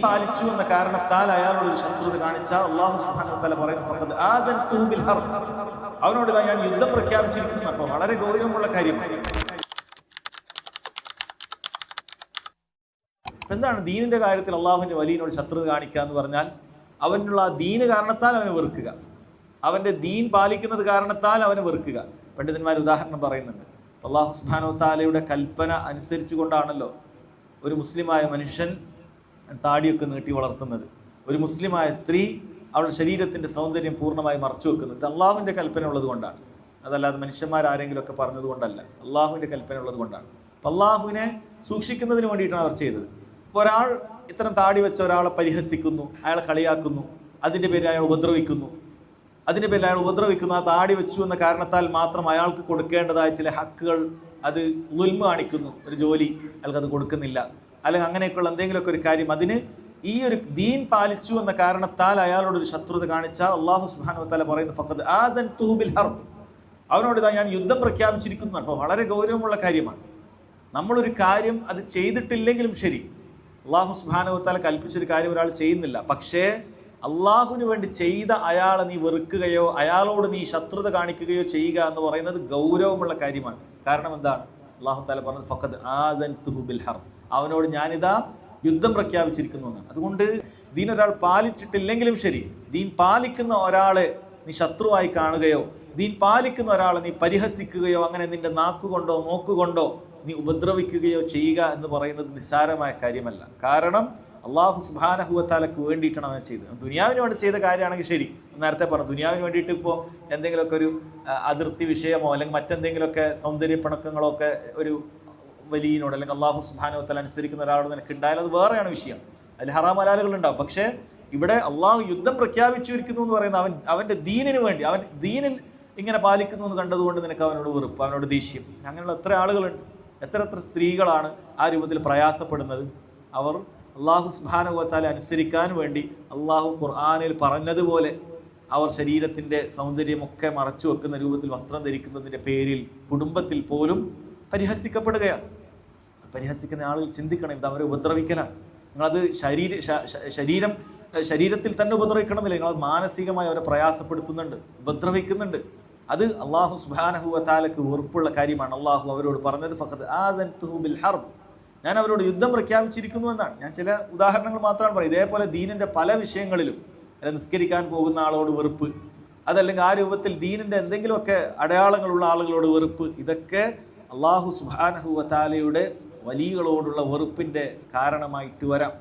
പാലിച്ചു എന്ന കാരണത്താൽ അയാളോട് ശത്രുത കാണിച്ച അല്ലാഹു സുബ്ഹാനഹു വ തആല പറയുന്നു ഫഖദ് ആദൻതുഹു ബിൽ ഹർബ്, അവനോട് ഞാൻ യുദ്ധം പ്രഖ്യാപിച്ചിരിക്കുന്നു. അപ്പോൾ വളരെ ഗൗരവമുള്ള കാര്യമാണ്. എന്താണ് ദീനിന്റെ കാര്യത്തിൽ അള്ളാഹുവിന്റെ വലിയനോട് ശത്രുത കാണിക്കുക എന്ന് പറഞ്ഞാൽ? അവനുള്ള ആ ദീന് കാരണത്താൽ അവനെ വെറുക്കുക, അവന്റെ ദീൻ പാലിക്കുന്നത് കാരണത്താൽ അവനെ വെറുക്കുക. പണ്ഡിതന്മാർ ഉദാഹരണം പറയുന്നുണ്ട്. അല്ലാഹു സുബ്ഹാനഹു വ തആലയുടെ കൽപ്പന അനുസരിച്ചു കൊണ്ടാണല്ലോ ഒരു മുസ്ലിമായ മനുഷ്യൻ താടിയൊക്കെ നീട്ടി വളർത്തുന്നത്, ഒരു മുസ്ലിമായ സ്ത്രീ അവളുടെ ശരീരത്തിന്റെ സൗന്ദര്യം പൂർണ്ണമായി മറച്ചു വെക്കുന്നത്. ഇത് അള്ളാഹുവിന്റെ കൽപ്പന ഉള്ളത് കൊണ്ടാണ്, അതല്ലാതെ മനുഷ്യന്മാരാരെങ്കിലും ഒക്കെ പറഞ്ഞത് കൊണ്ടല്ല, അള്ളാഹുവിന്റെ കൽപ്പന ഉള്ളത് കൊണ്ടാണ്. അപ്പം അള്ളാഹുവിനെ സൂക്ഷിക്കുന്നതിന് വേണ്ടിയിട്ടാണ് അവർ ചെയ്തത്. ഇപ്പോൾ ഒരാൾ ഇത്തരം താടി വെച്ച ഒരാളെ പരിഹസിക്കുന്നു, അയാളെ കളിയാക്കുന്നു, അതിൻ്റെ പേരിൽ അയാൾ ഉപദ്രവിക്കുന്നു, ആ താടി വെച്ചു എന്ന കാരണത്താൽ മാത്രം അയാൾക്ക് കൊടുക്കേണ്ടതായ ചില ഹക്കുകൾ അത് ദുൽമ കാണിക്കുന്നു, ഒരു ജോലി അയാൾക്ക് അത് കൊടുക്കുന്നില്ല, അല്ലെങ്കിൽ അങ്ങനെയൊക്കെയുള്ള എന്തെങ്കിലുമൊക്കെ ഒരു കാര്യം, അതിന് ഈ ഒരു ദീൻ പാലിച്ചു എന്ന കാരണത്താൽ അയാളോടൊരു ശത്രുത കാണിച്ചാൽ അല്ലാഹു സുബ്ഹാനഹു വ തആല പറയുന്നു ഫഖദ് ആദൻതുഹു ബിൽ ഹർബ്, അവനോട് ഞാൻ യുദ്ധം പ്രഖ്യാപിച്ചിരിക്കുന്നു. അപ്പോൾ വളരെ ഗൗരവമുള്ള കാര്യമാണ്. നമ്മളൊരു കാര്യം അത് ചെയ്തിട്ടില്ലെങ്കിലും ശരി, അല്ലാഹു സുബ്ഹാനഹു വ തആല കൽപ്പിച്ചൊരു കാര്യം ഒരാൾ ചെയ്യുന്നില്ല, പക്ഷേ അള്ളാഹുവിന് വേണ്ടി ചെയ്ത അയാളെ നീ വെറുക്കുകയോ അയാളോട് നീ ശത്രുത കാണിക്കുകയോ ചെയ്യുക എന്ന് പറയുന്നത് ഗൗരവമുള്ള കാര്യമാണ്. കാരണം എന്താണ്? അല്ലാഹു തആല പറഞ്ഞത് ഫഖദ് ആദൻതുഹു ബിൽ ഹർബ്, അവനോട് ഞാനിതാ യുദ്ധം പ്രഖ്യാപിച്ചിരിക്കുന്നു എന്നാണ്. അതുകൊണ്ട് ദീൻ ഒരാൾ പാലിച്ചിട്ടില്ലെങ്കിലും ശരി, ദീൻ പാലിക്കുന്ന ഒരാളെ നീ ശത്രുവായി കാണുകയോ ദീൻ പാലിക്കുന്ന ഒരാളെ നീ പരിഹസിക്കുകയോ അങ്ങനെ നിന്റെ നാക്കുകൊണ്ടോ മൂക്കുകൊണ്ടോ നീ ഉപദ്രവിക്കുകയോ ചെയ്യുക എന്ന് പറയുന്നത് നിസ്സാരമായ കാര്യമല്ല. കാരണം അല്ലാഹു സുബ്ഹാനഹു വ തആലക്ക് വേണ്ടിയിട്ടാണ് അവനെ ചെയ്തത്. ദുനിയാവിന് വേണ്ടി ചെയ്ത കാര്യമാണെങ്കിൽ ശരി, നേരത്തെ പറഞ്ഞു, ദുനിയാവിന് വേണ്ടിയിട്ട് ഇപ്പോൾ എന്തെങ്കിലുമൊക്കെ ഒരു അതിർത്തി വിഷയമോ അല്ലെങ്കിൽ മറ്റെന്തെങ്കിലുമൊക്കെ സൗന്ദര്യപ്പിണക്കങ്ങളോ ഒക്കെ ഒരു വലിയനോട് അല്ലെങ്കിൽ അല്ലാഹു സുബ്ഹാനഹു വ തആല അനുസരിക്കുന്ന ഒരാളോട് നിനക്ക് ഉണ്ടായാലും അത് വേറെയാണ് വിഷയം, അതിൽ ഹറാം ഹലാലുകൾ ഉണ്ടാവും. പക്ഷേ ഇവിടെ അള്ളാഹു യുദ്ധം പ്രഖ്യാപിച്ചിരിക്കുന്നു എന്ന് പറയുന്നത് അവൻ്റെ ദീനിന് വേണ്ടി, അവൻ ദീനിൽ ഇങ്ങനെ പാലിക്കുന്നു എന്ന് കണ്ടതുകൊണ്ട് നിനക്ക് അവനോട് വെറുപ്പ്, അവനോട് ദേഷ്യം. അങ്ങനെയുള്ള എത്ര ആളുകളുണ്ട്, എത്ര സ്ത്രീകളാണ് ആ രൂപത്തിൽ പ്രയാസപ്പെടുന്നത്. അവർ അല്ലാഹു സുബ്ഹാനഹു വ തആല അനുസരിക്കാൻ വേണ്ടി അള്ളാഹു ഖുർആനിൽ പറഞ്ഞതുപോലെ അവർ ശരീരത്തിൻ്റെ സൗന്ദര്യമൊക്കെ മറച്ചു വെക്കുന്ന രൂപത്തിൽ വസ്ത്രം ധരിക്കുന്നതിൻ്റെ പേരിൽ കുടുംബത്തിൽ പോലും പരിഹസിക്കപ്പെടുകയാണ്. പരിഹസിക്കുന്ന ആളുകൾ ചിന്തിക്കണം, ഇത് അവരെ ഉപദ്രവിക്കലാണ്. നിങ്ങളത് ശരീരത്തിൽ തന്നെ ഉപദ്രവിക്കണമെന്നില്ല, നിങ്ങളത് മാനസികമായി അവരെ പ്രയാസപ്പെടുത്തുന്നുണ്ട്, ഉപദ്രവിക്കുന്നുണ്ട്. അത് അല്ലാഹു സുബ്ഹാനഹു വ തആലക്ക് വെറുപ്പുള്ള കാര്യമാണ്. അള്ളാഹു അവരോട് പറഞ്ഞത് ഫഖദ് ആദൻതുഹു ബിൽ ഹർബ്, ഞാൻ അവരോട് യുദ്ധം പ്രഖ്യാപിച്ചിരിക്കുന്നു എന്നാണ്. ഞാൻ ചില ഉദാഹരണങ്ങൾ മാത്രമാണ് പറയുന്നത്. ഇതേപോലെ ദീനിൻ്റെ പല വിഷയങ്ങളിലും, അല്ല നിസ്കരിക്കാൻ പോകുന്ന ആളോട് വെറുപ്പ്, അതല്ലെങ്കിൽ ആ രൂപത്തിൽ ദീനിൻ്റെ എന്തെങ്കിലുമൊക്കെ അടയാളങ്ങളുള്ള ആളുകളോട് വെറുപ്പ്, ഇതൊക്കെ അല്ലാഹു സുബ്ഹാനഹു വ തആലയുടെ വലിയകളോടുള്ള വെറുപ്പിൻ്റെ കാരണമായിട്ട് വരാം.